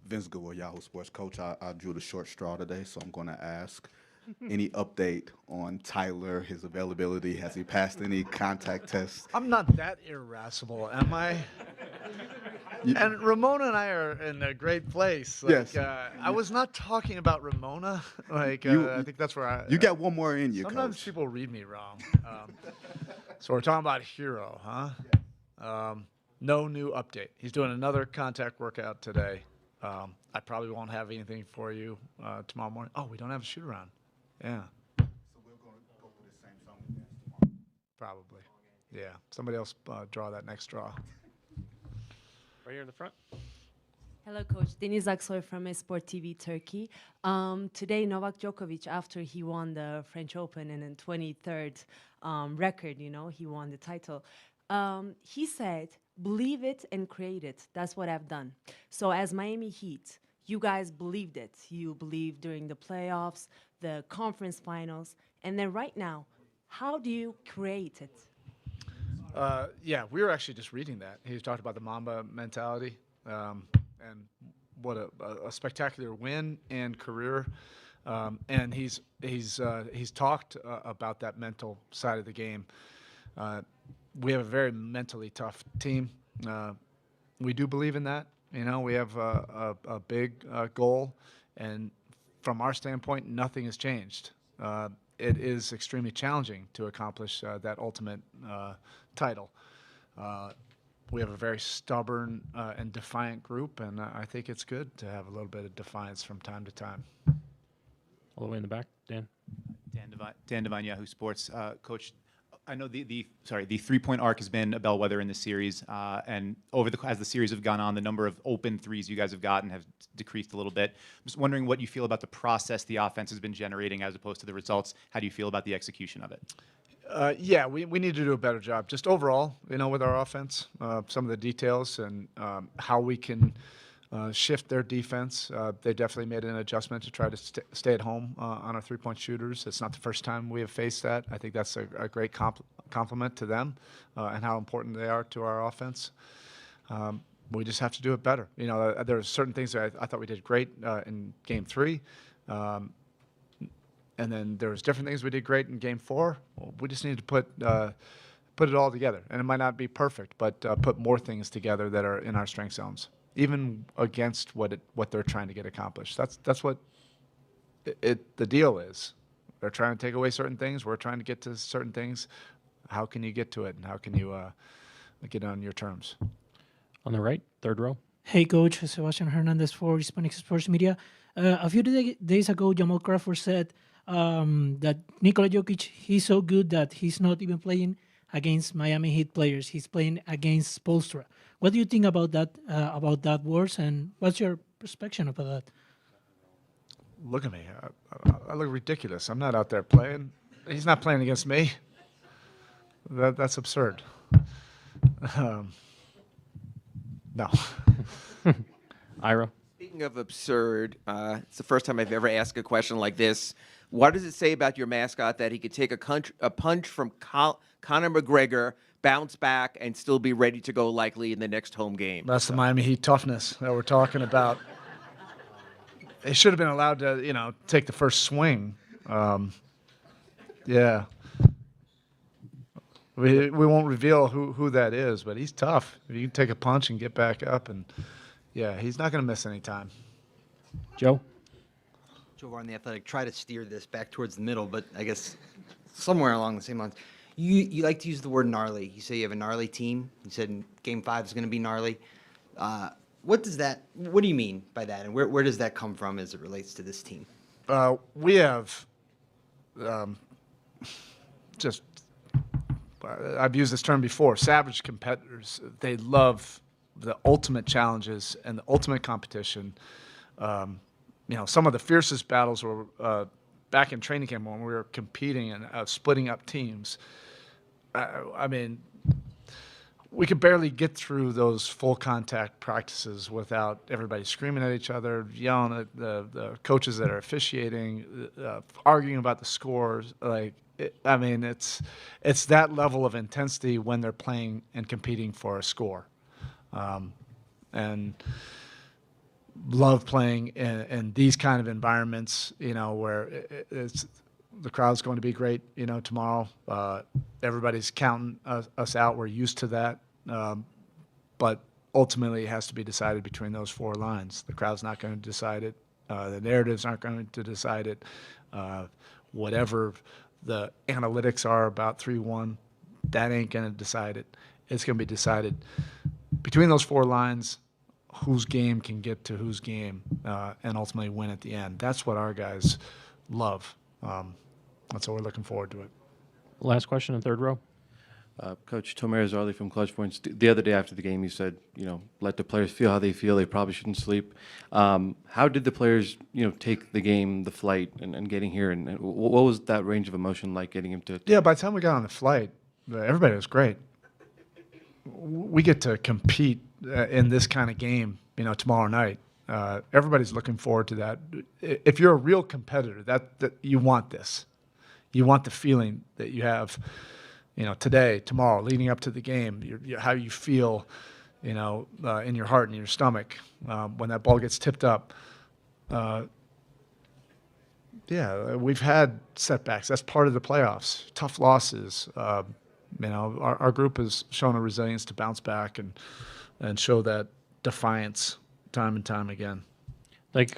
Vince Goodwill, Yahoo Sports. Coach, I drew the short straw today, so I'm going to ask any update on Tyler, his availability. Has he passed any contact tests? I'm not that irascible, am I? And Ramona and I are in a great place. Yes. I was not talking about Ramona. I think that's where you got one more in you, sometimes Coach. people read me wrong. So we're talking about Hero, huh? No new update. He's doing another contact workout today. I probably won't have anything for you tomorrow morning. Oh, we don't have a shoot around. Yeah. So we're going to go through the same song again tomorrow. Probably. Yeah. Somebody else draw that next draw. Right here in the front. Hello, Coach. Deniz Aksoy from Esport TV Turkey. Today, Novak Djokovic, after he won the French Open and in 23rd record, he won the title. He said, believe it and create it. That's what I've done. So as Miami Heat, you guys believed it. You believed during the playoffs, the conference finals. And then right now, how do you create it? Yeah, we were actually just reading that. He talked about the Mamba mentality and what a spectacular win and career. And he's talked about that mental side of the game. We have a very mentally tough team. We do believe in that. We have a big goal, and from our standpoint, nothing has changed. It is extremely challenging to accomplish that ultimate title. We have a very stubborn and defiant group, and I think it's good to have a little bit of defiance from time to time. All the way in the back, Dan. Dan Devine, Yahoo Sports. Coach, I know the 3-point arc has been a bellwether in the series, and as the series have gone on, the number of open threes you guys have gotten have decreased a little bit. I'm just wondering what you feel about the process the offense has been generating as opposed to the results. How do you feel about the execution of it? Yeah, we need to do a better job. Just overall, with our offense, some of the details and how we can shift their defense. They definitely made an adjustment to try to stay at home on our three-point shooters. It's not the first time we have faced that. I think that's a great compliment to them and how important they are to our offense. We just have to do it better. There are certain things that I thought we did great in Game 3. And then there was different things we did great in Game 4. We just need to put it all together. And it might not be perfect, but put more things together that are in our strength zones, even against what they're trying to get accomplished. That's what the deal is. They're trying to take away certain things. We're trying to get to certain things. How can you get to it, and how can you get on your terms? On the right, third row. Hey, Coach. Sebastian Hernandez for Hispanic Sports Media. A few days ago, Jamal Crawford said that Nikola Jokic, he's so good that he's not even playing against Miami Heat players. He's playing against Spoelstra. What do you think about that words, and what's your perspective about that? Look at me. I look ridiculous. I'm not out there playing. He's not playing against me. That's absurd. No. Ira. Speaking of absurd, it's the first time I've ever asked a question like this. What does it say about your mascot that he could take a punch from Conor McGregor, bounce back, and still be ready to go likely in the next home game? That's the Miami Heat toughness that we're talking about. They should have been allowed to, take the first swing. Yeah. We won't reveal who that is, but he's tough. If you can take a punch and get back up, and yeah, he's not going to miss any time. Joe. Joe Varn, the Athletic, try to steer this back towards the middle, but I guess somewhere along the same lines. You like to use the word gnarly. You say you have a gnarly team. You said Game 5 is going to be gnarly. What do you mean by that, and where does that come from as it relates to this team? We have I've used this term before, savage competitors. They love the ultimate challenges and the ultimate competition. Some of the fiercest battles were back in training camp when we were competing and splitting up teams. We could barely get through those full contact practices without everybody screaming at each other, yelling at the coaches that are officiating, arguing about the scores. It's that level of intensity when they're playing and competing for a score. And love playing in these kind of environments, where the crowd's going to be great, tomorrow. Everybody's counting us out. We're used to that. But ultimately, it has to be decided between those four lines. The crowd's not going to decide it. The narratives aren't going to decide it. Whatever the analytics are about 3-1, that ain't going to decide it. It's going to be decided between those four lines, whose game can get to whose game and ultimately win at the end. That's what our guys love. That's what we're looking forward to it. Last question in third row. Coach Tomer Zarli from Clutch Points. The other day after the game, you said, let the players feel how they feel. They probably shouldn't sleep. How did the players, take the game, the flight, and getting here? And what was that range of emotion like getting him to? Yeah, by the time we got on the flight, everybody was great. We get to compete in this kind of game, tomorrow night. Everybody's looking forward to that. If you're a real competitor, that you want this. You want the feeling that you have, today, tomorrow, leading up to the game, how you feel, in your heart and your stomach when that ball gets tipped up. Yeah, we've had setbacks. That's part of the playoffs. Tough losses. Our group has shown a resilience to bounce back and show that defiance time and time again. Thank you.